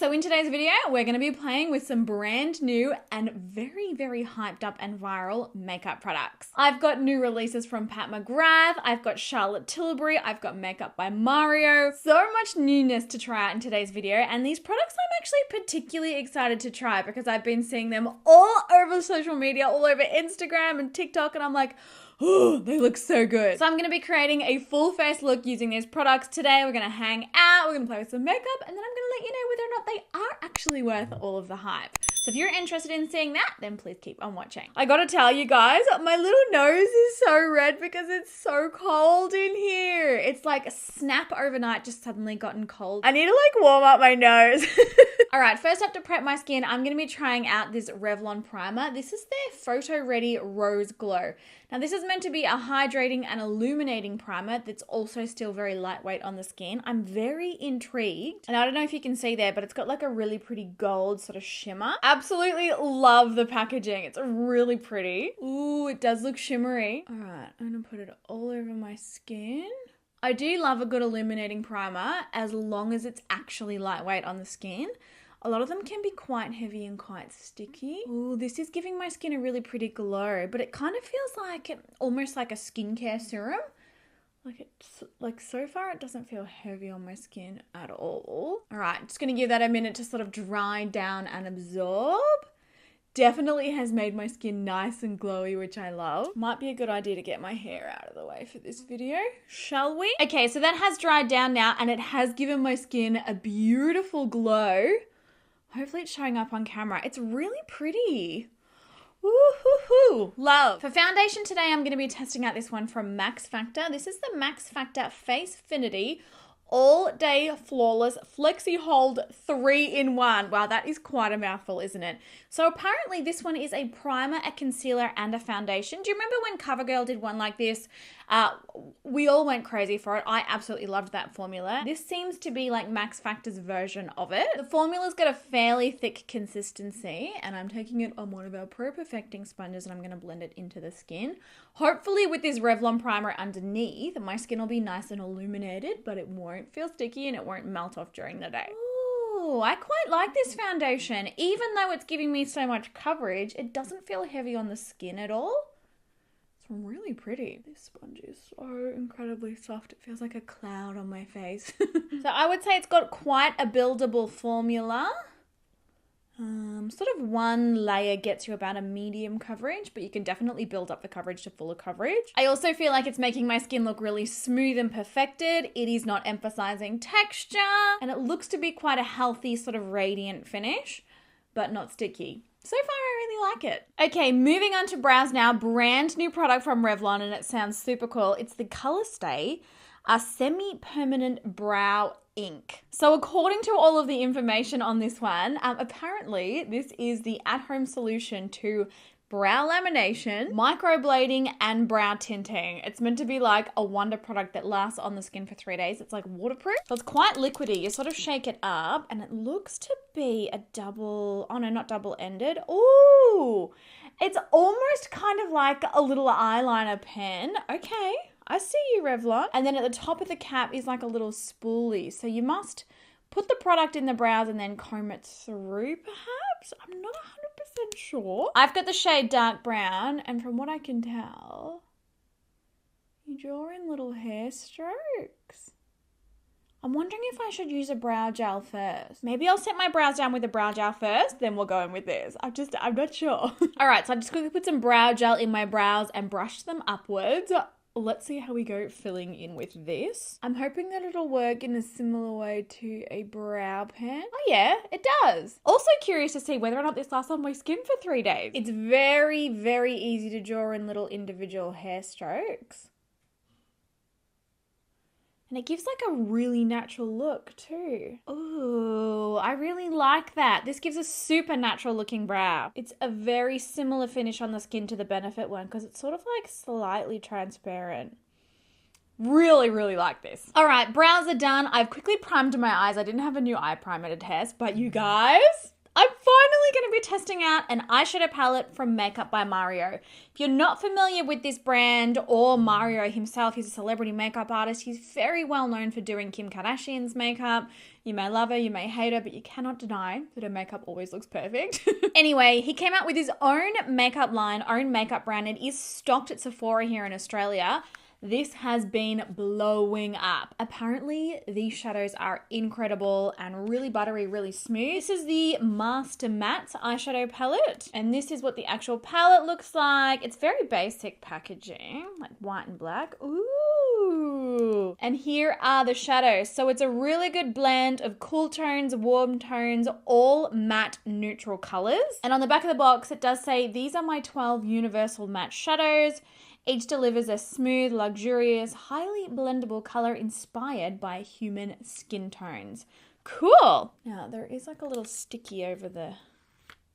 So in today's video, we're going to be playing with some brand new and very, very hyped up and viral makeup products. I've got new releases from Pat McGrath, I've got Charlotte Tilbury, I've got makeup by Mario. So much newness to try out in today's video, and these products I'm actually particularly excited to try because I've been seeing them all over social media, all over Instagram and TikTok, and I'm like, oh, they look so good. So I'm going to be creating a full face look using these products today. We're going to hang out, we're going to play with some makeup, and then I'm going to let you know whether or not they are actually worth all of the hype. So if you're interested in seeing that, then please keep on watching. I gotta tell you guys, my little nose is so red because it's so cold in here. It's like snap overnight, just suddenly gotten cold. I need to like warm up my nose. All right, first up to prep my skin, I'm gonna be trying out this Revlon primer. This is their Photo Ready Rose Glow. Now this is meant to be a hydrating and illuminating primer that's also still very lightweight on the skin. I'm very intrigued. And I don't know if you can see there, but it's got like a really pretty gold sort of shimmer. Absolutely love the packaging. It's really pretty. Ooh, it does look shimmery. All right, I'm gonna put it all over my skin. I do love a good illuminating primer as long as it's actually lightweight on the skin. A lot of them can be quite heavy and quite sticky. Ooh, this is giving my skin a really pretty glow, but it kind of feels like almost like a skincare serum. Like so far it doesn't feel heavy on my skin at all. All right, just gonna give that a minute to sort of dry down and absorb. Definitely has made my skin nice and glowy, which I love. Might be a good idea to get my hair out of the way for this video, shall we? Okay, so that has dried down now and it has given my skin a beautiful glow. Hopefully it's showing up on camera. It's really pretty. Woo-hoo-hoo, love. For foundation today, I'm going to be testing out this one from Max Factor. This is the Max Factor Facefinity All Day Flawless Flexi Hold 3-in-1. Wow, that is quite a mouthful, isn't it? So apparently this one is a primer, a concealer, and a foundation. Do you remember when CoverGirl did one like this? We all went crazy for it. I absolutely loved that formula. This seems to be like Max Factor's version of it. The formula's got a fairly thick consistency, and I'm taking it on one of our Pro Perfecting sponges and I'm going to blend it into the skin. Hopefully with this Revlon primer underneath, my skin will be nice and illuminated, but it won't feel sticky and it won't melt off during the day. Ooh, I quite like this foundation. Even though it's giving me so much coverage, it doesn't feel heavy on the skin at all. It's really pretty. This sponge is so incredibly soft. It feels like a cloud on my face. So I would say it's got quite a buildable formula. Sort of one layer gets you about a medium coverage, but you can definitely build up the coverage to fuller coverage. I also feel like it's making my skin look really smooth and perfected. It is not emphasizing texture, and it looks to be quite a healthy sort of radiant finish, but not sticky. So far, I really like it. Okay, moving on to brows now. Brand new product from Revlon, and it sounds super cool. It's the Color Stay, a semi-permanent brow ink. So according to all of the information on this one, apparently this is the at-home solution to brow lamination, microblading, and brow tinting. It's meant to be like a wonder product that lasts on the skin for 3 days. It's like waterproof. So it's quite liquidy. You sort of shake it up and it looks to be a double, oh no, not double-ended. Ooh, it's almost kind of like a little eyeliner pen. Okay, I see you, Revlon. And then at the top of the cap is like a little spoolie. So you must put the product in the brows and then comb it through, perhaps? I'm not 100% sure. I've got the shade dark brown, and from what I can tell, you draw in little hair strokes. I'm wondering if I should use a brow gel first. Maybe I'll set my brows down with a brow gel first, then we'll go in with this. I'm not sure. All right, so I just quickly put some brow gel in my brows and brushed them upwards. Let's see how we go filling in with this. I'm hoping that it'll work in a similar way to a brow pen. Oh yeah, it does. Also curious to see whether or not this lasts on my skin for 3 days. It's very, very easy to draw in little individual hair strokes. And it gives like a really natural look too. Ooh, I really like that. This gives a super natural looking brow. It's a very similar finish on the skin to the Benefit one because it's sort of like slightly transparent. Really, really like this. All right, brows are done. I've quickly primed my eyes. I didn't have a new eye primer to test, but you guys, I'm finally going to be testing out an eyeshadow palette from Makeup by Mario. If you're not familiar with this brand or Mario himself, he's a celebrity makeup artist. He's very well known for doing Kim Kardashian's makeup. You may love her, you may hate her, but you cannot deny that her makeup always looks perfect. Anyway, he came out with his own makeup line, own makeup brand. It is stocked at Sephora here in Australia. This has been blowing up. Apparently, these shadows are incredible and really buttery, really smooth. This is the Master Matte eyeshadow palette, and this is what the actual palette looks like. It's very basic packaging, like white and black. Ooh. And here are the shadows. So it's a really good blend of cool tones, warm tones, all matte neutral colors. And on the back of the box, it does say, these are my 12 universal matte shadows. Each delivers a smooth, luxurious, highly blendable color inspired by human skin tones. Cool. Now, there is like a little sticky over the...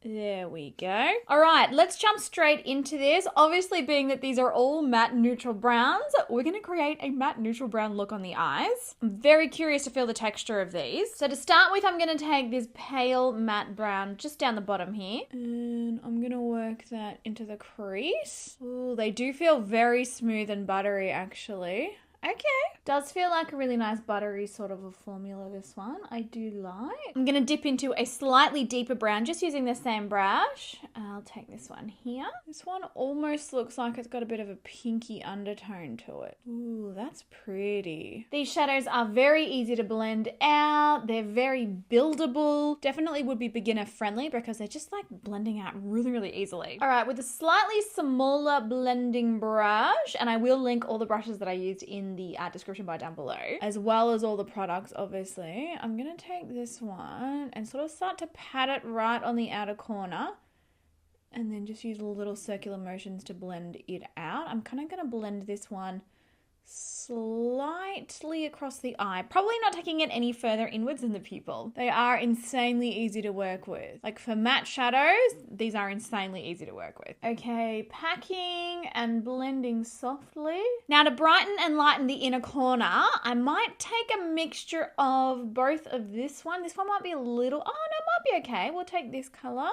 There we go. All right, let's jump straight into this. Obviously, being that these are all matte neutral browns, we're going to create a matte neutral brown look on the eyes. I'm very curious to feel the texture of these. So to start with, I'm going to take this pale matte brown just down the bottom here. And I'm going to work that into the crease. Oh, they do feel very smooth and buttery, actually. Okay. Does feel like a really nice buttery sort of a formula, this one. I do like. I'm going to dip into a slightly deeper brown just using the same brush. I'll take this one here. This one almost looks like it's got a bit of a pinky undertone to it. Ooh, that's pretty. These shadows are very easy to blend out. They're very buildable. Definitely would be beginner friendly because they're just like blending out really, really easily. All right, with a slightly smaller blending brush, and I will link all the brushes that I used in the description bar down below, as well as all the products, obviously. I'm going to take this one and sort of start to pat it right on the outer corner and then just use little circular motions to blend it out. I'm kind of going to blend this one slightly across the eye, probably not taking it any further inwards than the pupil. They are insanely easy to work with. Like for matte shadows, these are insanely easy to work with. Okay, packing and blending softly. Now to brighten and lighten the inner corner, I might take a mixture of both of this one. This one might be a little, oh no, it might be okay. We'll take this color.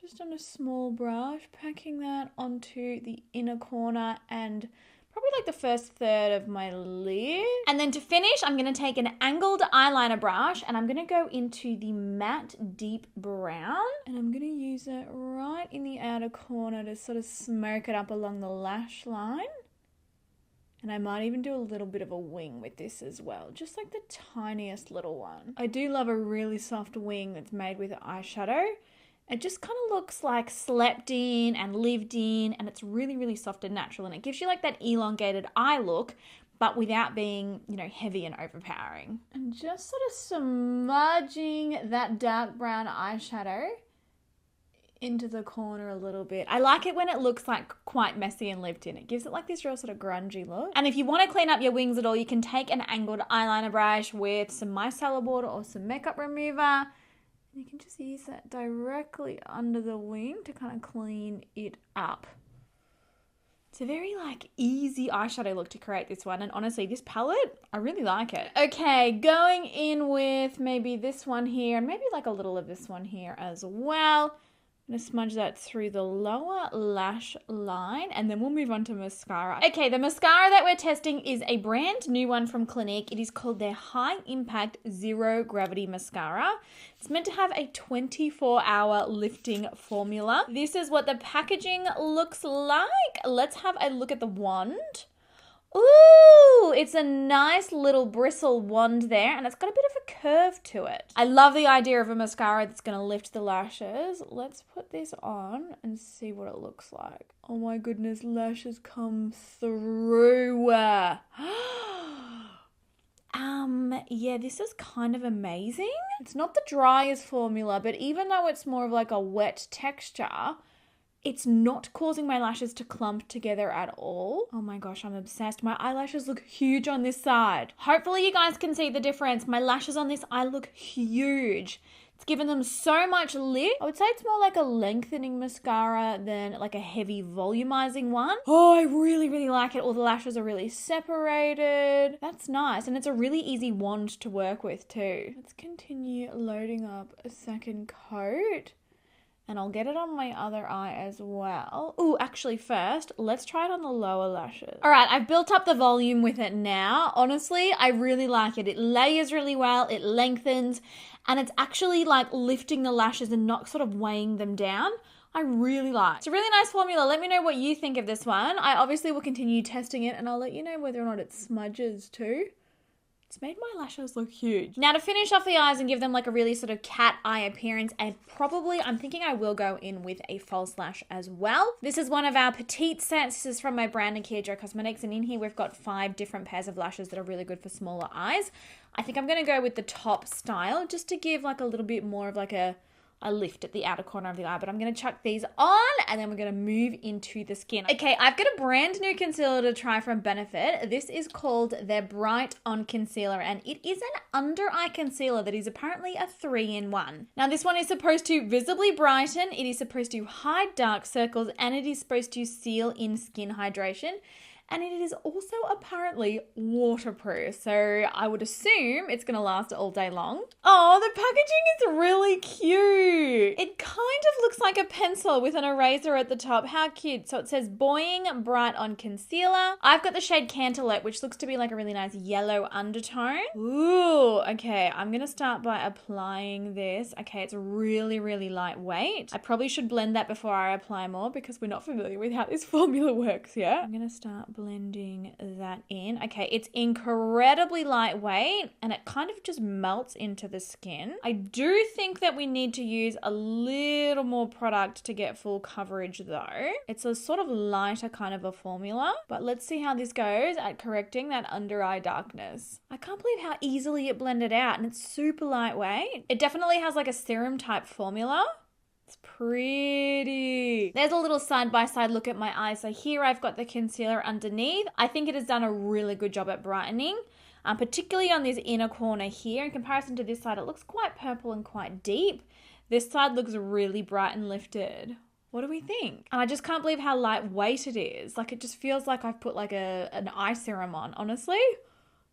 Just on a small brush, packing that onto the inner corner and probably like the first third of my lid. And then to finish, I'm going to take an angled eyeliner brush and I'm going to go into the matte deep brown. And I'm going to use it right in the outer corner to sort of smoke it up along the lash line. And I might even do a little bit of a wing with this as well, just like the tiniest little one. I do love a really soft wing that's made with eyeshadow. It just kind of looks like slept in and lived in, and it's really, really soft and natural, and it gives you like that elongated eye look, but without being, you know, heavy and overpowering. And just sort of smudging that dark brown eyeshadow into the corner a little bit. I like it when it looks like quite messy and lived in. It gives it like this real sort of grungy look. And if you want to clean up your wings at all, you can take an angled eyeliner brush with some micellar water or some makeup remover. You can just use that directly under the wing to kind of clean it up. It's a very like easy eyeshadow look to create this one. And honestly, this palette, I really like it. Okay, going in with maybe this one here and maybe like a little of this one here as well. I'm going to smudge that through the lower lash line and then we'll move on to mascara. Okay, the mascara that we're testing is a brand new one from Clinique. It is called their High Impact Zero Gravity Mascara. It's meant to have a 24-hour lifting formula. This is what the packaging looks like. Let's have a look at the wand. Ooh, it's a nice little bristle wand there and it's got a bit of a curve to it. I love the idea of a mascara that's going to lift the lashes. Let's put this on and see what it looks like. Oh my goodness, lashes come through. Yeah, this is kind of amazing. It's not the driest formula, but even though it's more of like a wet texture, it's not causing my lashes to clump together at all. Oh my gosh, I'm obsessed. My eyelashes look huge on this side. Hopefully you guys can see the difference. My lashes on this eye look huge. It's given them so much lift. I would say it's more like a lengthening mascara than like a heavy volumizing one. Oh, I really, really like it. All the lashes are really separated. That's nice. And it's a really easy wand to work with too. Let's continue loading up a second coat. And I'll get it on my other eye as well. Ooh, actually first, let's try it on the lower lashes. All right, I've built up the volume with it now. Honestly, I really like it. It layers really well, it lengthens, and it's actually like lifting the lashes and not sort of weighing them down. I really like it. It's a really nice formula. Let me know what you think of this one. I obviously will continue testing it and I'll let you know whether or not it smudges too. It's made my lashes look huge. Now to finish off the eyes and give them like a really sort of cat eye appearance, and probably I'm thinking I will go in with a false lash as well. This is one of our Petite sets. This is from my brand Nikkia Cosmetics, and in here we've got 5 different pairs of lashes that are really good for smaller eyes. I think I'm going to go with the top style just to give like a little bit more of like a lift at the outer corner of the eye, but I'm going to chuck these on and then we're going to move into the skin. Okay, I've got a brand new concealer to try from Benefit. This is called their Bright On Concealer, and it is an under eye concealer that is apparently a 3-in-1. Now this one is supposed to visibly brighten, it is supposed to hide dark circles, and it is supposed to seal in skin hydration. And it is also apparently waterproof, so I would assume it's going to last all day long. Oh, the packaging is really cute. It kind of looks like a pencil with an eraser at the top. How cute. So it says Boying Bright On Concealer. I've got the shade Cantaloupe, which looks to be like a really nice yellow undertone. Ooh, okay. I'm going to start by applying this. Okay, it's really, really lightweight. I probably should blend that before I apply more because we're not familiar with how this formula works yet. I'm going to start blending that in. Okay, it's incredibly lightweight and it kind of just melts into the skin. I do think that we need to use a little more product to get full coverage though. It's a sort of lighter kind of a formula, but let's see how this goes at correcting that under eye darkness. I can't believe how easily it blended out, and it's super lightweight. It definitely has like a serum type formula. It's pretty. There's a little side-by-side look at my eyes. So here I've got the concealer underneath. I think it has done a really good job at brightening, particularly on this inner corner here. In comparison to this side, it looks quite purple and quite deep. This side looks really bright and lifted. What do we think? And I just can't believe how lightweight it is. Like, it just feels like I've put like an eye serum on, honestly.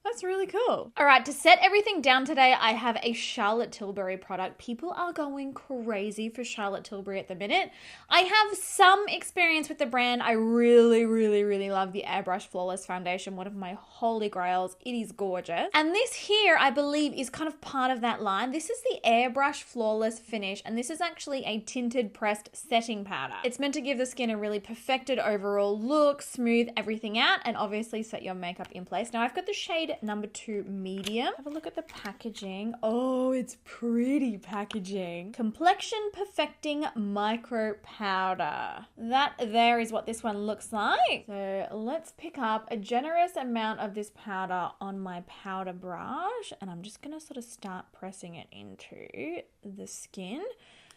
That's really cool. All right, to set everything down today, I have a Charlotte Tilbury product. People are going crazy for Charlotte Tilbury at the minute. I have some experience with the brand. I really, really, really love the Airbrush Flawless Foundation, one of my holy grails. It is gorgeous. And this here, I believe, is kind of part of that line. This is the Airbrush Flawless Finish, and this is actually a tinted pressed setting powder. It's meant to give the skin a really perfected overall look, smooth everything out, and obviously set your makeup in place. Now, I've got the shade number 2 medium. Have a look at the packaging. Oh, it's pretty packaging. Complexion Perfecting Micro Powder. That there is what this one looks like. So let's pick up a generous amount of this powder on my powder brush, and I'm just gonna sort of start pressing it into the skin.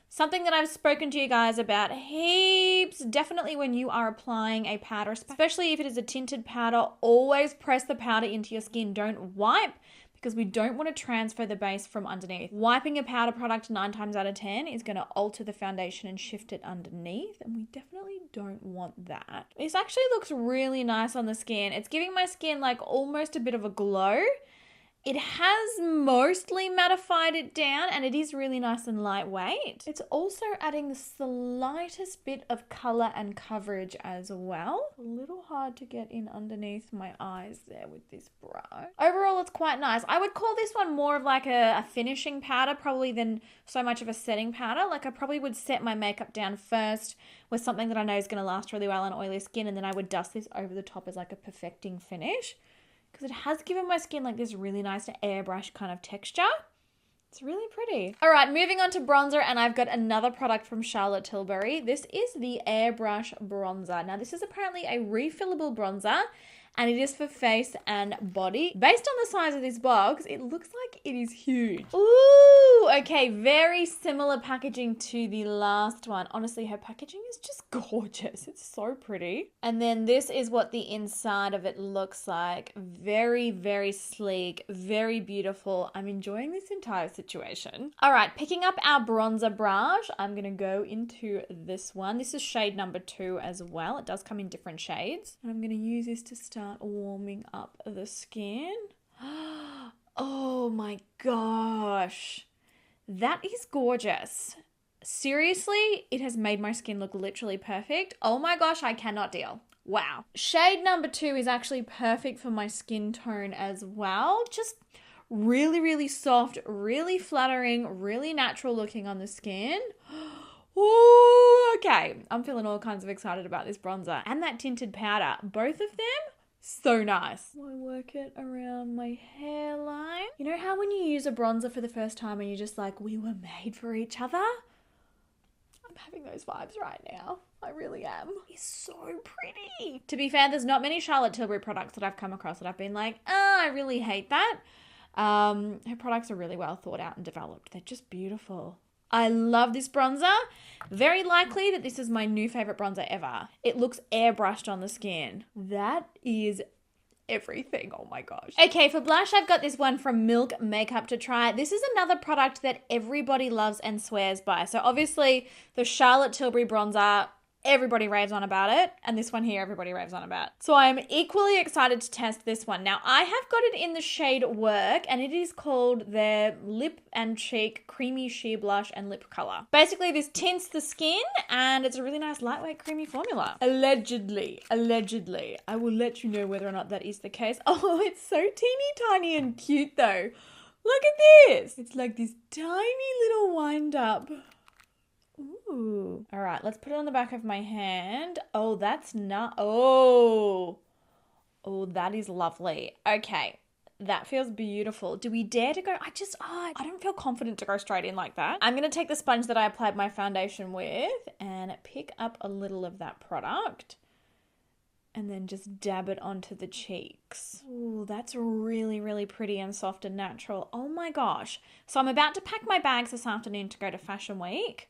Something that I've spoken to you guys about heaps, definitely when you are applying a powder, especially if it is a tinted powder, always press the powder into your skin. Don't wipe, because we don't want to transfer the base from underneath. Wiping a powder product 9 times out of 10 is going to alter the foundation and shift it underneath, and we definitely don't want that. This actually looks really nice on the skin. It's giving my skin like almost a bit of a glow. It has mostly mattified it down, and it is really nice and lightweight. It's also adding the slightest bit of color and coverage as well. A little hard to get in underneath my eyes there with this brush. Overall, it's quite nice. I would call this one more of like a finishing powder probably than so much of a setting powder. Like, I probably would set my makeup down first with something that I know is going to last really well on oily skin, and then I would dust this over the top as like a perfecting finish, because it has given my skin like this really nice airbrush kind of texture. It's really pretty. All right, moving on to bronzer, and I've got another product from Charlotte Tilbury. This is the Airbrush Bronzer. Now, this is apparently a refillable bronzer, and it is for face and body. Based on the size of this box, it looks like it is huge. Ooh, okay, very similar packaging to the last one. Honestly, her packaging is just gorgeous. It's so pretty. And then this is what the inside of it looks like. Very, very sleek, very beautiful. I'm enjoying this entire situation. All right, picking up our bronzer brush, I'm gonna go into this one. This is shade number 2 as well. It does come in different shades. And I'm gonna use this to start warming up the skin. Oh my gosh, that is gorgeous. seriously, it has made my skin look literally perfect. Oh my gosh, I cannot deal. Wow. Shade number 2 is actually perfect for my skin tone as well. Just really, really soft, really flattering, really natural looking on the skin. Ooh, okay. I'm feeling all kinds of excited about this bronzer. And that tinted powder. Both of them, so nice. I work it around my hairline. You know how when you use a bronzer for the first time and you're just like, we were made for each other? I'm having those vibes right now. I really am. It's so pretty. To be fair, there's not many Charlotte Tilbury products that I've come across that I've been like, oh, I really hate that. Her products are really well thought out and developed. They're just beautiful. I love this bronzer. Very likely that this is my new favorite bronzer ever. It looks airbrushed on the skin. That is everything. Oh my gosh. Okay, for blush, I've got this one from Milk Makeup to try. This is another product that everybody loves and swears by. So obviously the Charlotte Tilbury bronzer, everybody raves on about it. And this one here, everybody raves on about. So I'm equally excited to test this one. Now, I have got it in the shade Work, and it is called their Lip and Cheek Creamy Sheer Blush and Lip Color. Basically, this tints the skin, and it's a really nice, lightweight, creamy formula. Allegedly. I will let you know whether or not that is the case. Oh, it's so teeny tiny and cute, though. Look at this. It's like this tiny little wind up. Ooh. All right, let's put it on the back of my hand. Oh, that's not. Oh, that is lovely. Okay, that feels beautiful. Do we dare to go? I don't feel confident to go straight in like that. I'm going to take the sponge that I applied my foundation with and pick up a little of that product and then just dab it onto the cheeks. Ooh, that's really, really pretty and soft and natural. Oh my gosh. So I'm about to pack my bags this afternoon to go to Fashion Week.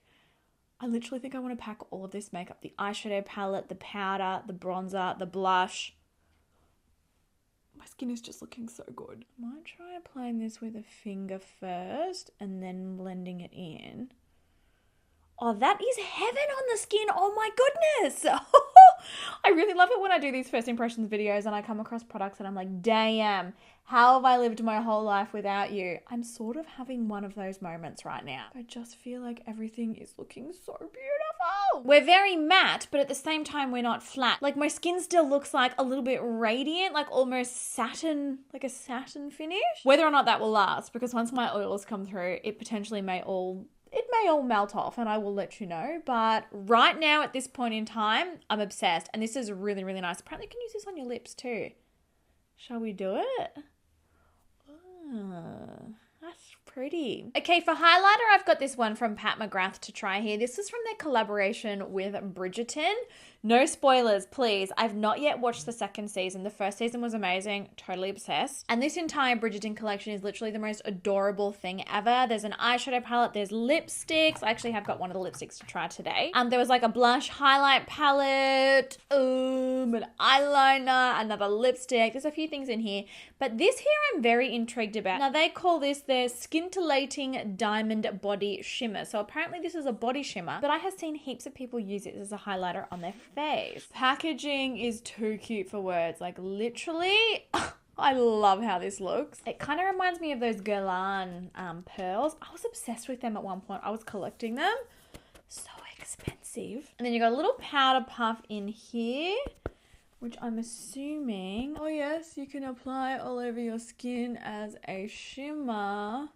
I literally think I want to pack all of this makeup. The eyeshadow palette, the powder, the bronzer, the blush. My skin is just looking so good. I might try applying this with a finger first and then blending it in. Oh, that is heaven on the skin. Oh my goodness. I really love it when I do these first impressions videos and I come across products and I'm like, damn, how have I lived my whole life without you? I'm sort of having one of those moments right now. I just feel like everything is looking so beautiful. We're very matte, but at the same time, we're not flat. Like my skin still looks like a little bit radiant, like almost satin, like a satin finish. Whether or not that will last, because once my oils come through, it potentially may all melt off and I will let you know. But right now at this point in time, I'm obsessed. And this is really, really nice. Apparently you can use this on your lips too. Shall we do it? Oh, that's pretty. Okay, for highlighter, I've got this one from Pat McGrath to try here. This is from their collaboration with Bridgerton. No spoilers, please. I've not yet watched the second season. The first season was amazing. Totally obsessed. And this entire Bridgerton collection is literally the most adorable thing ever. There's an eyeshadow palette. There's lipsticks. I actually have got one of the lipsticks to try today. There was like a blush highlight palette, an eyeliner, another lipstick. There's a few things in here. But this here I'm very intrigued about. Now they call this their scintillating diamond body shimmer. So apparently this is a body shimmer, but I have seen heaps of people use it as a highlighter on their face. Packaging is too cute for words. Like literally, I love how this looks. It kind of reminds me of those Guerlain pearls. I was obsessed with them at one point. I was collecting them. So expensive. And then you got a little powder puff in here, which I'm assuming, oh yes, you can apply all over your skin as a shimmer.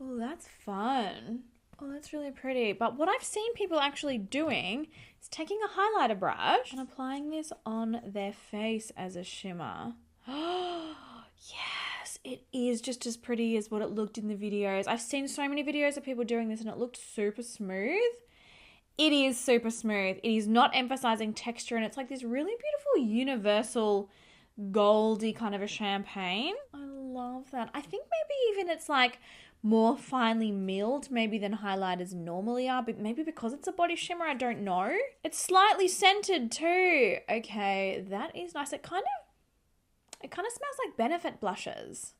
Oh, that's fun. Oh, that's really pretty. But what I've seen people actually doing is taking a highlighter brush and applying this on their face as a shimmer. Oh, yes, it is just as pretty as what it looked in the videos. I've seen so many videos of people doing this and it looked super smooth. It is super smooth. It is not emphasizing texture and it's like this really beautiful universal goldy kind of a champagne. I love that. I think maybe even it's like more finely milled maybe than highlighters normally are, but maybe because it's a body shimmer, I don't know. It's slightly scented too. Okay, that is nice. It kind of smells like Benefit blushes.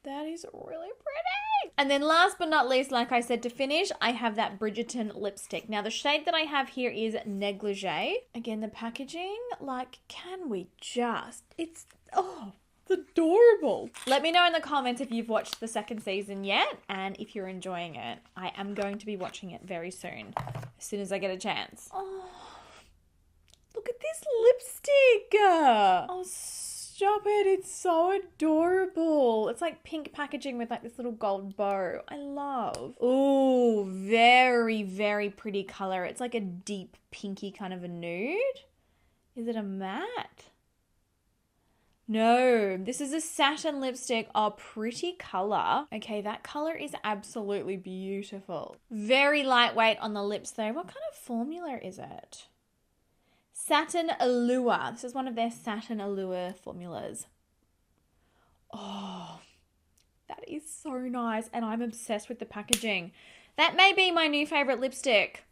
That is really pretty. And then last but not least, like I said, to finish, I have that Bridgerton lipstick. Now the shade that I have here is Negligee. Again, the packaging, like, can we just, it's, oh, the adorable. Let me know in the comments if you've watched the second season yet and if you're enjoying it. I am going to be watching it very soon, as soon as I get a chance. Oh, look at this lipstick. Oh, stop it. It's so adorable. It's like pink packaging with like this little gold bow. I love. Oh, very, very pretty color. It's like a deep pinky kind of a nude. Is it a matte? No, this is a satin lipstick. Oh, pretty color. Okay, that color is absolutely beautiful. Very lightweight on the lips though. What kind of formula is it? Satin Allure. This is one of their Satin Allure formulas. Oh, that is so nice. And I'm obsessed with the packaging. That may be my new favorite lipstick.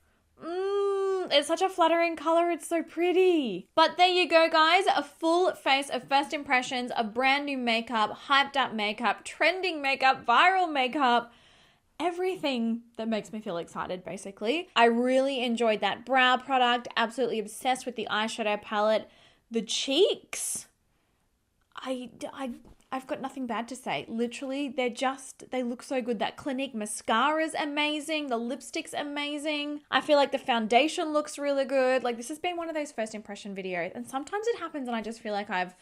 It's such a flattering color. It's so pretty. But there you go, guys. A full face of first impressions of brand new makeup, hyped up makeup, trending makeup, viral makeup. Everything that makes me feel excited, basically. I really enjoyed that brow product. Absolutely obsessed with the eyeshadow palette. The cheeks. I've got nothing bad to say. Literally, they look so good. That Clinique mascara's amazing. The lipstick's amazing. I feel like the foundation looks really good. Like, this has been one of those first impression videos. And sometimes it happens and I just feel like I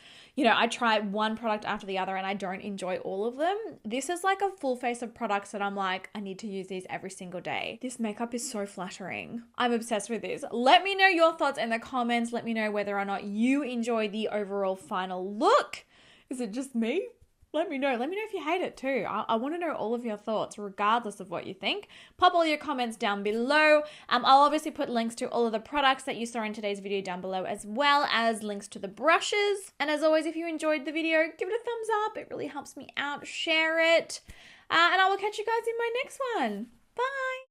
try one product after the other and I don't enjoy all of them. This is like a full face of products that I'm like, I need to use these every single day. This makeup is so flattering. I'm obsessed with this. Let me know your thoughts in the comments. Let me know whether or not you enjoy the overall final look. Is it just me? Let me know. Let me know if you hate it too. I want to know all of your thoughts, regardless of what you think. Pop all your comments down below. I'll obviously put links to all of the products that you saw in today's video down below, as well as links to the brushes. And as always, if you enjoyed the video, give it a thumbs up. It really helps me out. Share it. And I will catch you guys in my next one. Bye.